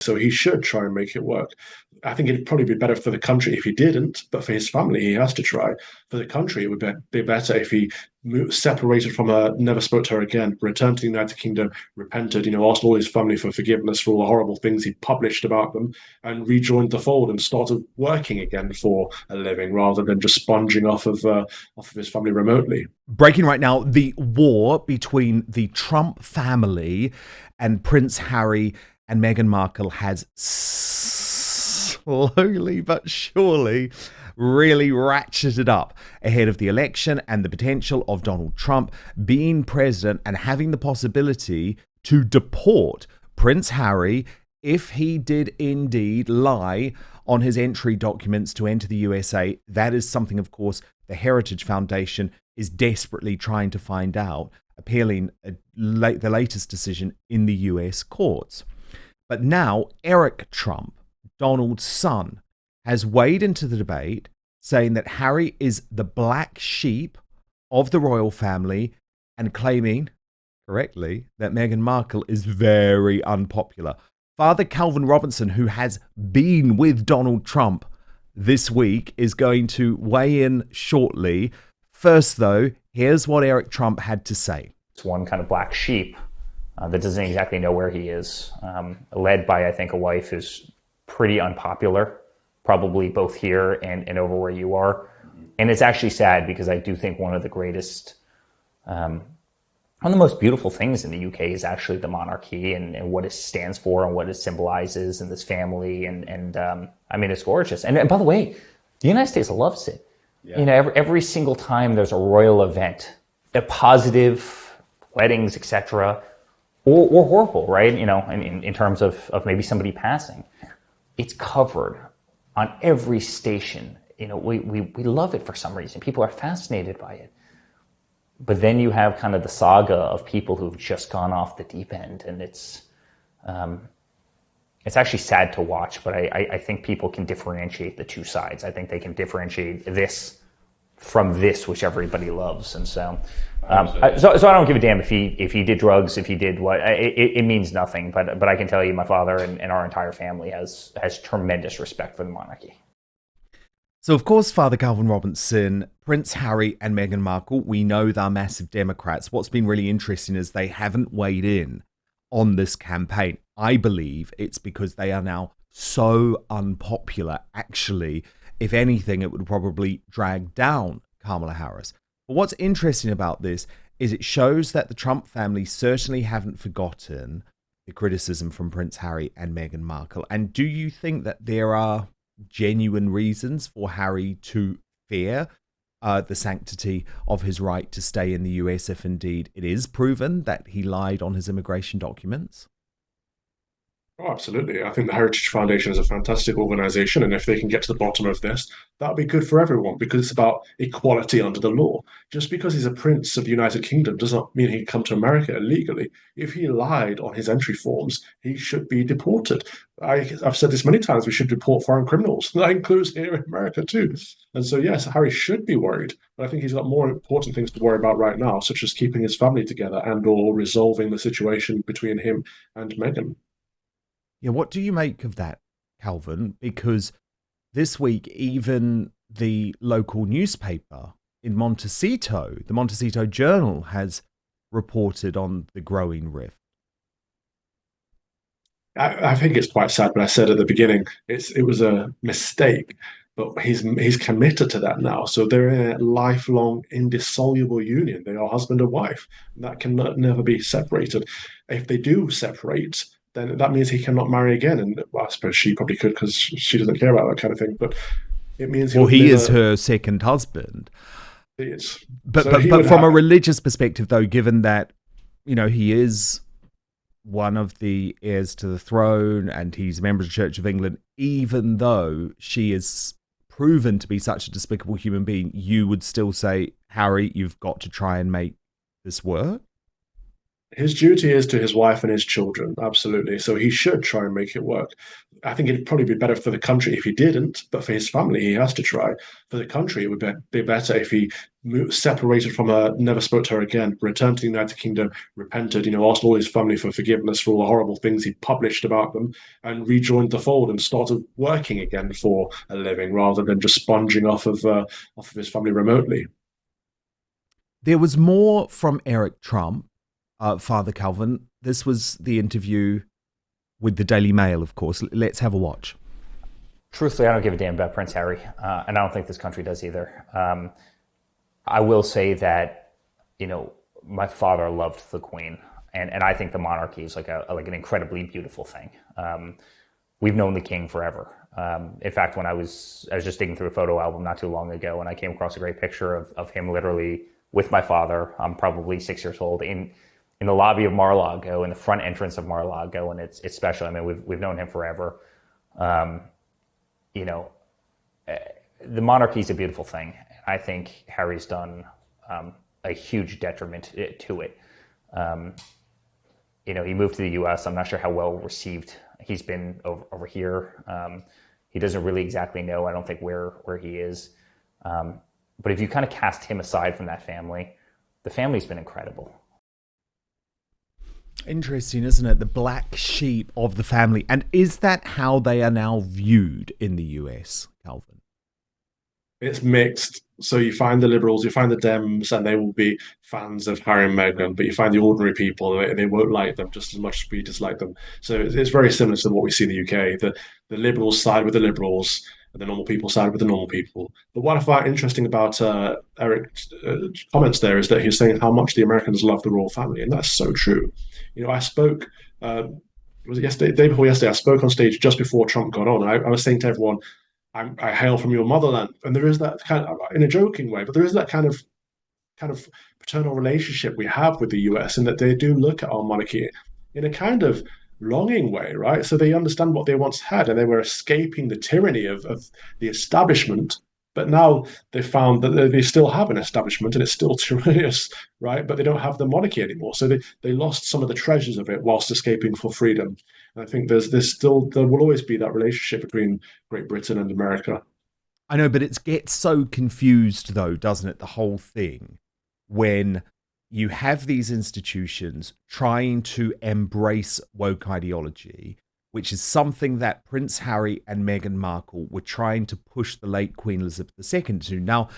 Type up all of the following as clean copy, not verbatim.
So he should try and make it work. I think it'd probably be better for the country if he didn't, but for his family, he has to try. For the country, it would be better if he separated from her, never spoke to her again, returned to the United Kingdom, repented, asked all his family for forgiveness for all the horrible things he published about them, and rejoined the fold and started working again for a living rather than just sponging off of his family remotely. Breaking right now, the war between the Trump family and Prince Harry and Meghan Markle has slowly but surely really ratcheted up ahead of the election and the potential of Donald Trump being president and having the possibility to deport Prince Harry if he did indeed lie on his entry documents to enter the USA. That is something, of course, the Heritage Foundation is desperately trying to find out, appealing the latest decision in the US courts. But now Eric Trump, Donald's son, has weighed into the debate, saying that Harry is the black sheep of the royal family and claiming, correctly, that Meghan Markle is very unpopular. Father Calvin Robinson, who has been with Donald Trump this week, is going to weigh in shortly. First, though, here's what Eric Trump had to say. It's one kind of black sheep that doesn't exactly know where he is, led by, I think, a wife who's pretty unpopular, probably both here and over where you are. And it's actually sad because I do think one of the greatest, one of the most beautiful things in the UK is actually the monarchy and what it stands for and what it symbolizes and this family. And I mean, it's gorgeous. And by the way, the United States loves it. Yeah. Every single time there's a royal event, a positive, weddings, etc., or horrible, right? In terms of maybe somebody passing, it's covered on every station. We love it for some reason. People are fascinated by it. But then you have kind of the saga of people who've just gone off the deep end, and it's actually sad to watch. But I think people can differentiate the two sides. I think they can differentiate this from this, which everybody loves, and so I don't give a damn if he did drugs, if he did what. It means nothing. But I can tell you, my father and our entire family has tremendous respect for the monarchy. So, of course, Father Calvin Robinson, Prince Harry and Meghan Markle, we know they're massive Democrats. What's been really interesting is they haven't weighed in on this campaign. I believe it's because they are now so unpopular. Actually, if anything, it would probably drag down Kamala Harris. But what's interesting about this is it shows that the Trump family certainly haven't forgotten the criticism from Prince Harry and Meghan Markle. And do you think that there are genuine reasons for Harry to fear the sanctity of his right to stay in the US if indeed it is proven that he lied on his immigration documents? Oh, absolutely. I think the Heritage Foundation is a fantastic organization, and if they can get to the bottom of this, that'll be good for everyone because it's about equality under the law. Just because he's a prince of the United Kingdom does not mean he can come to America illegally. If he lied on his entry forms, he should be deported. I've said this many times, we should deport foreign criminals. That includes here in America too. And so, yes, Harry should be worried, but I think he's got more important things to worry about right now, such as keeping his family together and or resolving the situation between him and Meghan. Yeah, what do you make of that, Calvin? Because this week, even the local newspaper in Montecito, the Montecito Journal, has reported on the growing rift. I think it's quite sad, but I said at the beginning, it was a mistake, but he's committed to that now. So they're in a lifelong, indissoluble union. They are husband and wife. That can never be separated. If they do separate, then that means he cannot marry again. And well, I suppose she probably could because she doesn't care about that kind of thing. But it means he is her second husband. He is. But from a religious perspective, though, given that he is one of the heirs to the throne and he's a member of the Church of England, even though she is proven to be such a despicable human being, you would still say, Harry, you've got to try and make this work? His duty is to his wife and his children, absolutely. So he should try and make it work. I think it'd probably be better for the country if he didn't, but for his family, he has to try. For the country, it would be better if he separated from her, never spoke to her again, returned to the United Kingdom, repented, asked all his family for forgiveness for all the horrible things he published about them, and rejoined the fold and started working again for a living rather than just sponging off of his family remotely. There was more from Eric Trump, Father Calvin. This was the interview with the Daily Mail, of course. Let's have a watch. Truthfully, I don't give a damn about Prince Harry, and I don't think this country does either. I will say that, my father loved the Queen, and I think the monarchy is like an incredibly beautiful thing. We've known the King forever. In fact, when I was just digging through a photo album not too long ago, and I came across a great picture of him literally with my father. I'm probably 6 years old in the lobby of Mar-a-Lago, in the front entrance of Mar-a-Lago, and it's special. I mean, we've known him forever. You know, the monarchy is a beautiful thing. I think Harry's done a huge detriment to it. He moved to the U.S. I'm not sure how well received he's been over here. He doesn't really exactly know, I don't think, where he is. But if you kind of cast him aside from that family, the family's been incredible. Interesting, isn't it? The black sheep of the family. And is that how they are now viewed in the US, Calvin? It's mixed. So you find the liberals, you find the Dems, and they will be fans of Harry and Meghan, but you find the ordinary people, and they won't like them just as much as we dislike them. So it's very similar to what we see in the UK. The liberals side with the liberals, and the normal people side with the normal people. But what I find interesting about Eric's comments there is that he's saying how much the Americans love the royal family, and that's so true. I spoke. Was it yesterday? Day before yesterday, I spoke on stage just before Trump got on. I was saying to everyone, I hail from your motherland, and there is that kind of, in a joking way, but there is that kind of paternal relationship we have with the US, in that they do look at our monarchy in a kind of longing way, right? So they understand what they once had, and they were escaping the tyranny of the establishment. But now they found that they still have an establishment, and it's still tyrannous, right? But they don't have the monarchy anymore. So they lost some of the treasures of it whilst escaping for freedom. And I think there will always be that relationship between Great Britain and America. I know, but it gets so confused, though, doesn't it? The whole thing, when you have these institutions trying to embrace woke ideology, which is something that Prince Harry and Meghan Markle were trying to push the late Queen Elizabeth II to. Now,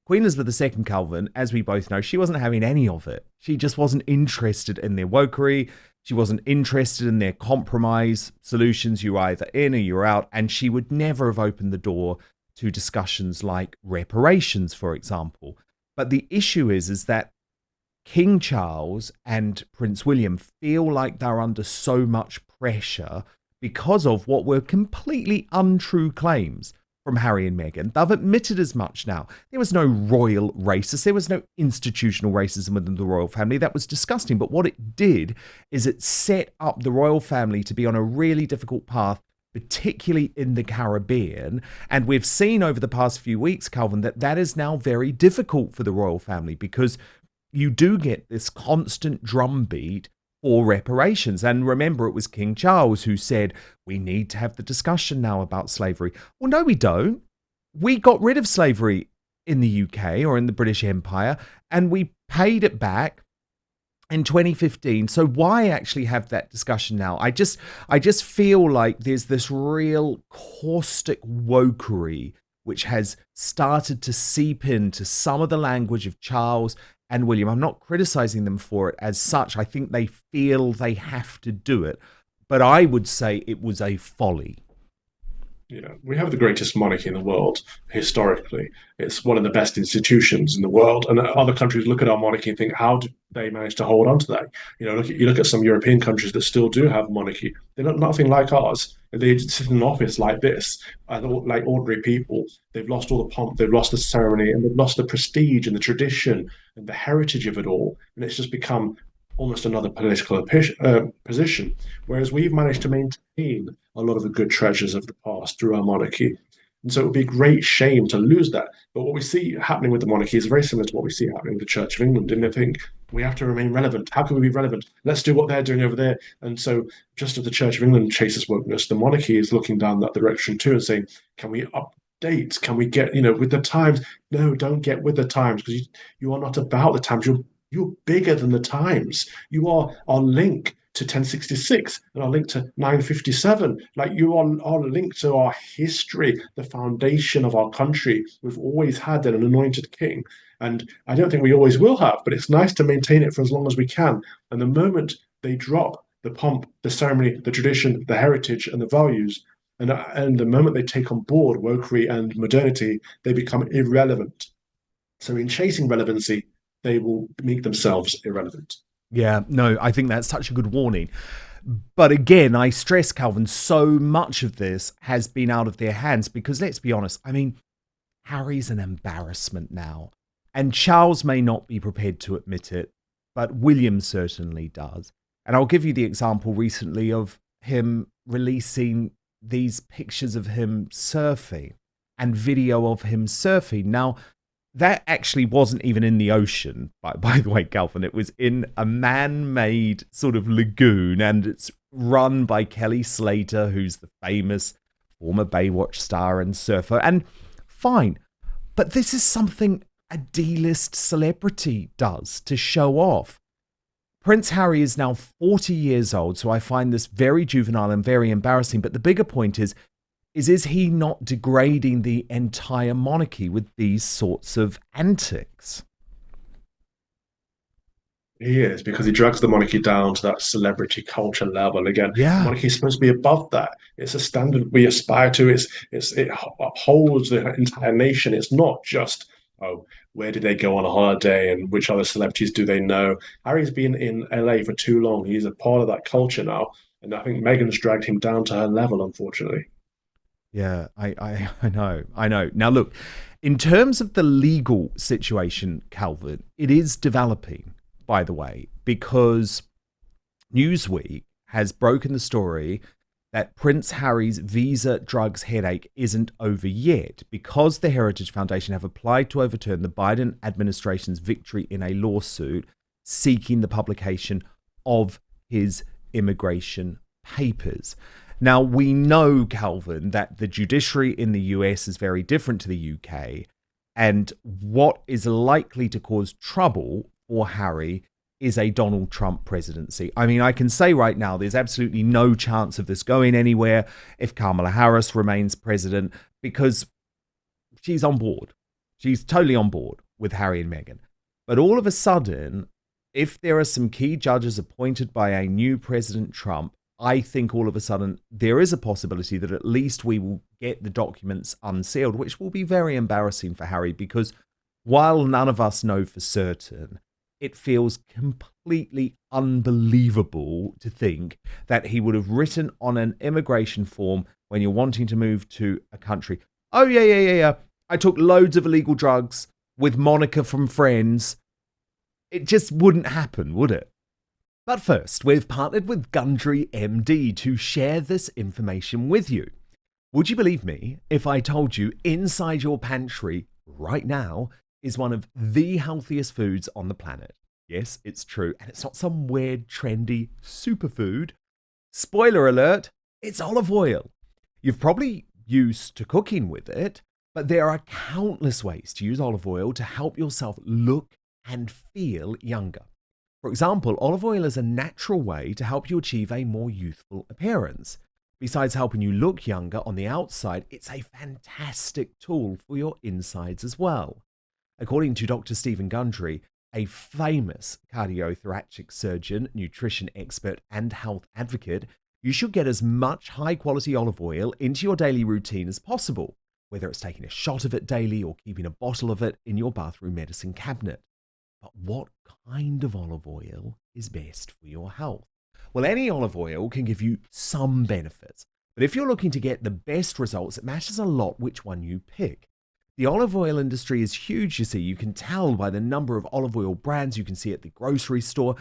Queen Elizabeth II, Calvin, as we both know, she wasn't having any of it. She just wasn't interested in their wokery. She wasn't interested in their compromise solutions. You're either in or you're out. And she would never have opened the door to discussions like reparations, for example. But the issue is that King Charles and Prince William feel like they're under so much pressure because of what were completely untrue claims from Harry and Meghan. They've admitted as much now. There was no royal racist. There was no institutional racism within the royal family. That was disgusting. But what it did is it set up the royal family to be on a really difficult path, particularly in the Caribbean. And we've seen over the past few weeks, Calvin, that is now very difficult for the royal family, because you do get this constant drumbeat for reparations. And remember, it was King Charles who said, we need to have the discussion now about slavery. Well, no, we don't. We got rid of slavery in the UK or in the British Empire, and we paid it back in 2015. So why actually have that discussion now? I just feel like there's this real caustic wokery which has started to seep into some of the language of Charles and William. I'm not criticizing them for it as such. I think they feel they have to do it. But I would say it was a folly. We have the greatest monarchy in the world historically. It's one of the best institutions in the world, and other countries look at our monarchy and think, how did they manage to hold on to that? You look at some European countries that still do have monarchy. They're nothing like ours. They sit in an office like this, like ordinary people. They've lost all the pomp, they've lost the ceremony, and they've lost the prestige and the tradition and the heritage of it all. And it's just become almost another political position, whereas we've managed to maintain a lot of the good treasures of the past through our monarchy. And so it would be a great shame to lose that. But what we see happening with the monarchy is very similar to what we see happening with the Church of England. And I think we have to remain relevant. How can we be relevant? Let's do what they're doing over there. And so, just as the Church of England chases wokeness, the monarchy is looking down that direction too and saying, can we update? Can we get, with the times? No, don't get with the times, because you are not about the times. You're bigger than the times. You are our link to 1066 and our link to 957. Like, you are our link to our history, the foundation of our country. We've always had an anointed king. And I don't think we always will have, but it's nice to maintain it for as long as we can. And the moment they drop the pomp, the ceremony, the tradition, the heritage, and the values, and the moment they take on board wokery and modernity, they become irrelevant. So in chasing relevancy, they will make themselves irrelevant. Yeah, no, I think that's such a good warning. But again, I stress, Calvin, so much of this has been out of their hands because, let's be honest, I mean, Harry's an embarrassment now. And Charles may not be prepared to admit it, but William certainly does. And I'll give you the example recently of him releasing these pictures of him surfing and video of him surfing. Now, that actually wasn't even in the ocean, by the way, Calvin. It was in a man-made sort of lagoon, and it's run by Kelly Slater, who's the famous former Baywatch star and surfer. And fine, but this is something a D-list celebrity does to show off. Prince Harry is now 40 years old, so I find this very juvenile and very embarrassing. But the bigger point is he not degrading the entire monarchy with these sorts of antics? He is, because he drags the monarchy down to that celebrity culture level. Again, the Yeah. monarchy is supposed to be above that. It's a standard we aspire to. It upholds the entire nation. It's not just, oh, where did they go on a holiday and which other celebrities do they know? Harry's been in LA for too long. He's a part of that culture now. And I think Meghan's dragged him down to her level, unfortunately. Yeah, I know. Now, look, in terms of the legal situation, Calvin, it is developing, by the way, because Newsweek has broken the story that Prince Harry's visa drugs headache isn't over yet because the Heritage Foundation have applied to overturn the Biden administration's victory in a lawsuit seeking the publication of his immigration papers. Now, we know, Calvin, that the judiciary in the US is very different to the UK, and what is likely to cause trouble for Harry is a Donald Trump presidency. I mean, I can say right now, there's absolutely no chance of this going anywhere if Kamala Harris remains president, because she's on board. She's totally on board with Harry and Meghan. But all of a sudden, if there are some key judges appointed by a new President Trump, I think all of a sudden there is a possibility that at least we will get the documents unsealed, which will be very embarrassing for Harry, because while none of us know for certain, it feels completely unbelievable to think that he would have written on an immigration form when you're wanting to move to a country, oh, yeah. I took loads of illegal drugs with Monica from Friends. It just wouldn't happen, would it? But first, we've partnered with Gundry MD to share this information with you. Would you believe me if I told you inside your pantry right now is one of the healthiest foods on the planet? Yes, it's true. And it's not some weird, trendy superfood. Spoiler alert, it's olive oil. You've probably used to cooking with it, but there are countless ways to use olive oil to help yourself look and feel younger. For example, olive oil is a natural way to help you achieve a more youthful appearance. Besides helping you look younger on the outside, it's a fantastic tool for your insides as well. According to Dr. Stephen Gundry, a famous cardiothoracic surgeon, nutrition expert, and health advocate, you should get as much high-quality olive oil into your daily routine as possible, whether it's taking a shot of it daily or keeping a bottle of it in your bathroom medicine cabinet. But what kind of olive oil is best for your health? Well, any olive oil can give you some benefits, but if you're looking to get the best results, it matters a lot which one you pick. The olive oil industry is huge, you see. You can tell by the number of olive oil brands you can see at the grocery store,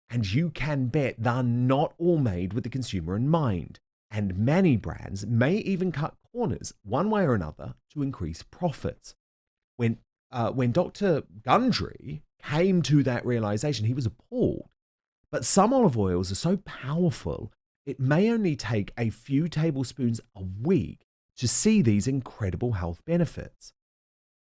and you can bet they're not all made with the consumer in mind. and many brands may even cut corners one way or another to increase profits. When Dr. Gundry came to that realization, he was appalled. But some olive oils are so powerful, it may only take a few tablespoons a week to see these incredible health benefits.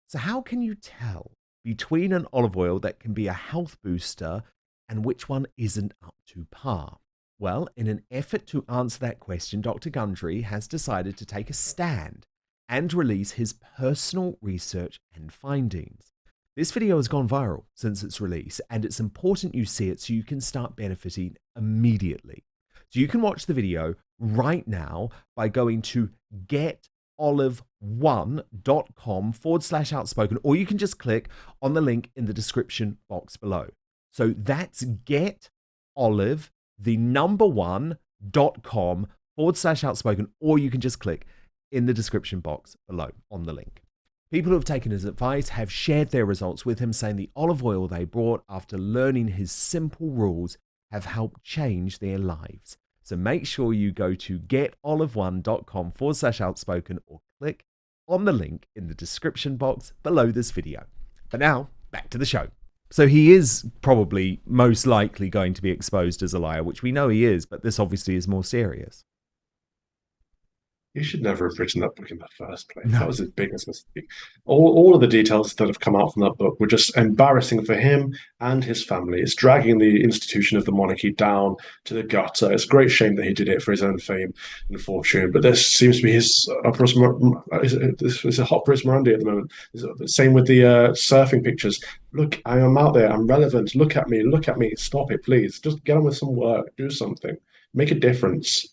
So how can you tell between an olive oil that can be a health booster and which one isn't up to par? Well, in an effort to answer that question, Dr. Gundry has decided to take a stand and release his personal research and findings. This video has gone viral since its release, and it's important you see it so you can start benefiting immediately. So you can watch the video right now by going to getolive1.com/outspoken, or you can just click on the link in the description box below. So that's getolive1.com/outspoken, or you can just click in the description box below on the link. People who have taken his advice have shared their results with him, saying the olive oil they bought after learning his simple rules have helped change their lives. So make sure you go to getolive1.com/outspoken or click on the link in the description box below this video. But now, back to the show. So he is probably most likely going to be exposed as a liar, which we know he is, but this obviously is more serious. He should never have written that book in the first place. No. That was his biggest mistake. All of the details that have come out from that book were just embarrassing for him and his family. It's dragging the institution of the monarchy down to the gutter. It's a great shame that he did it for his own fame and fortune. But this seems to be his operos it's a hot Pris Morandi at the moment. Same with the surfing pictures. Look, I am out there. I'm relevant. Look at me. Look at me. Stop it, please. Just get on with some work. Do something. Make a difference.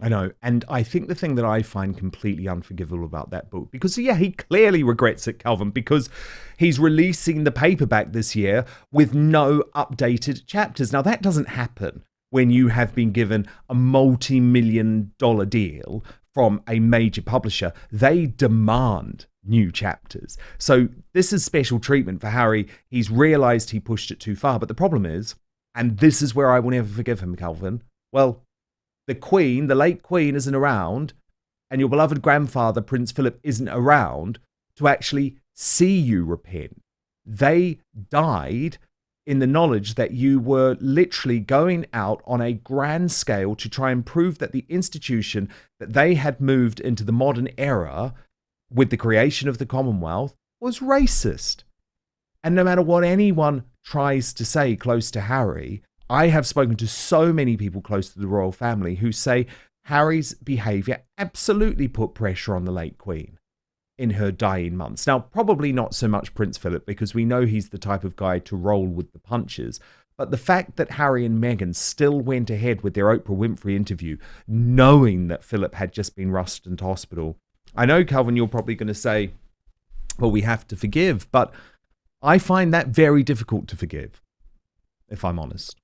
I know. And I think the thing that I find completely unforgivable about that book, because yeah, he clearly regrets it, Calvin, because he's releasing the paperback this year with no updated chapters. Now, that doesn't happen when you have been given a multi-million-dollar deal from a major publisher. They demand new chapters. So this is special treatment for Harry. He's realized he pushed it too far. But the problem is, and this is where I will never forgive him, Calvin, well, the Queen, the late Queen, isn't around, and your beloved grandfather, Prince Philip, isn't around to actually see you repent. They died in the knowledge that you were literally going out on a grand scale to try and prove that the institution that they had moved into the modern era with the creation of the Commonwealth was racist. And no matter what anyone tries to say close to Harry, I have spoken to so many people close to the royal family who say Harry's behaviour absolutely put pressure on the late Queen in her dying months. Now, probably not so much Prince Philip, because we know he's the type of guy to roll with the punches. But the fact that Harry and Meghan still went ahead with their Oprah Winfrey interview, knowing that Philip had just been rushed into hospital. I know, Calvin, you're probably going to say, well, we have to forgive. But I find that very difficult to forgive, if I'm honest.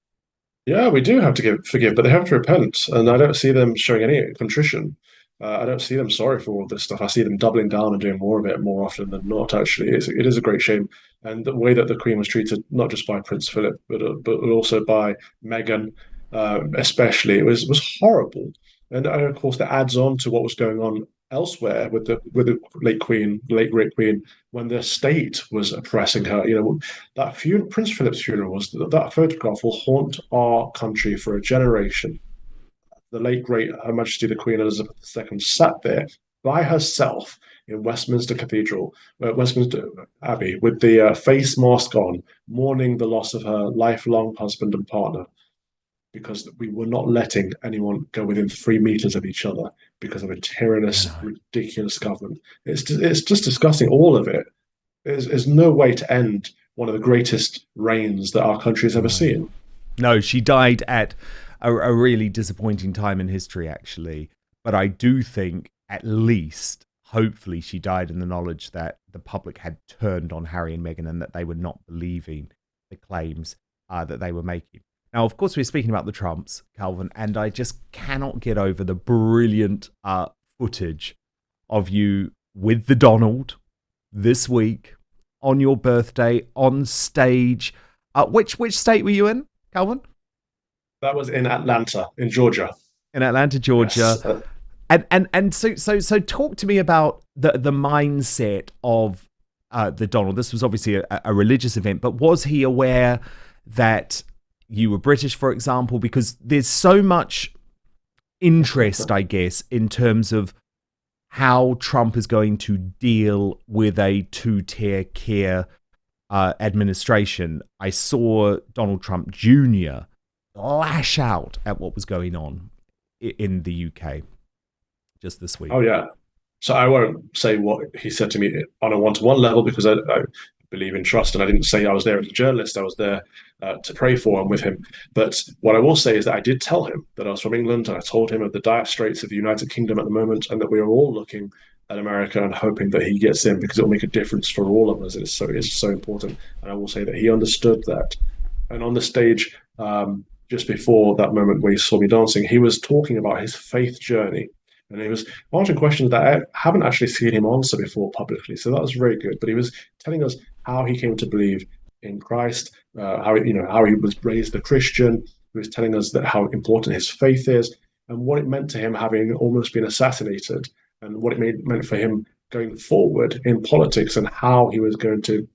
Yeah, we do have to forgive, but they have to repent, and I don't see them showing any contrition. I don't see them sorry for all this stuff. I see them doubling down and doing more of it more often than not. Actually, it is a great shame, and the way that the Queen was treated, not just by Prince Philip, but also by Meghan, especially, it was horrible. And of course, that adds on to what was going on elsewhere with the late Queen, late great Queen, when the state was oppressing her. That Prince Philip's funeral was that photograph will haunt our country for a generation. The late great Her Majesty the Queen Elizabeth II sat there by herself in Westminster Cathedral, Westminster Abbey, with the face mask on, mourning the loss of her lifelong husband and partner, because we were not letting anyone go within 3 meters of each other because of a tyrannous, ridiculous government. It's just disgusting. All of it. There's no way to end one of the greatest reigns that our country has ever seen. No, she died at a really disappointing time in history, actually. But I do think, at least, hopefully, she died in the knowledge that the public had turned on Harry and Meghan and that they were not believing the claims that they were making. Now, of course, we're speaking about the Trumps, Calvin, and I just cannot get over the brilliant footage of you with the Donald this week on your birthday on stage. Which state were you in, Calvin? That was in Atlanta, in Georgia. in Atlanta, Georgia. Yes. And so talk to me about the mindset of the Donald. This was obviously a religious event, but was he aware that you were British, for example? Because there's so much interest, I guess, in terms of how Trump is going to deal with a two-tier care administration. I saw Donald Trump Jr. lash out at what was going on in the UK just this week. Oh yeah. So I won't say what he said to me on a one-to-one level because I believe in trust, and I didn't say I was there as a journalist. I was there to pray for and with him. But what I will say is that I did tell him that I was from England, and I told him of the dire straits of the United Kingdom at the moment, and that we are all looking at America and hoping that he gets in because it will make a difference for all of us. It's so important. And I will say that he understood that. And on the stage, just before that moment where he saw me dancing, he was talking about his faith journey. And he was answering questions that I haven't actually seen him answer before publicly. So that was very good. But he was telling us how he came to believe in Christ, how he was raised a Christian. He was telling us that how important his faith is and what it meant to him having almost been assassinated, and what it meant for him going forward in politics, and how he was going to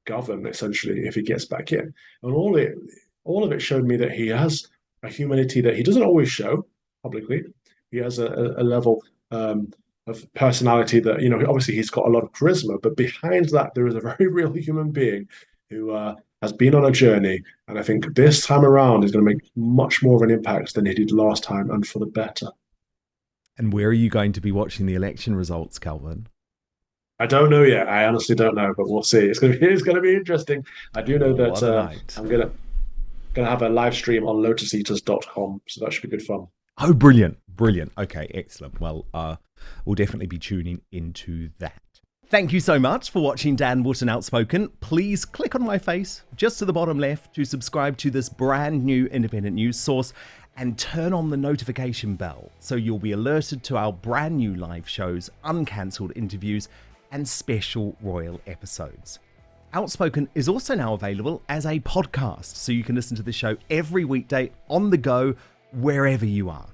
govern essentially if he gets back in. And all of it showed me that he has a humanity that he doesn't always show publicly. He has a level of personality that, obviously he's got a lot of charisma, but behind that, there is a very real human being who has been on a journey. And I think this time around is going to make much more of an impact than he did last time, and for the better. And where are you going to be watching the election results, Calvin? I don't know yet. I honestly don't know, but we'll see. It's going to be interesting. I do know that I'm going to have a live stream on lotuseaters.com, so that should be good fun. Oh, brilliant. Okay, excellent. Well, we'll definitely be tuning into that. Thank you so much for watching Dan Wootton Outspoken. Please click on my face just to the bottom left to subscribe to this brand new independent news source, and turn on the notification bell so you'll be alerted to our brand new live shows, uncancelled interviews, and special royal episodes. Outspoken is also now available as a podcast, so you can listen to the show every weekday on the go, wherever you are.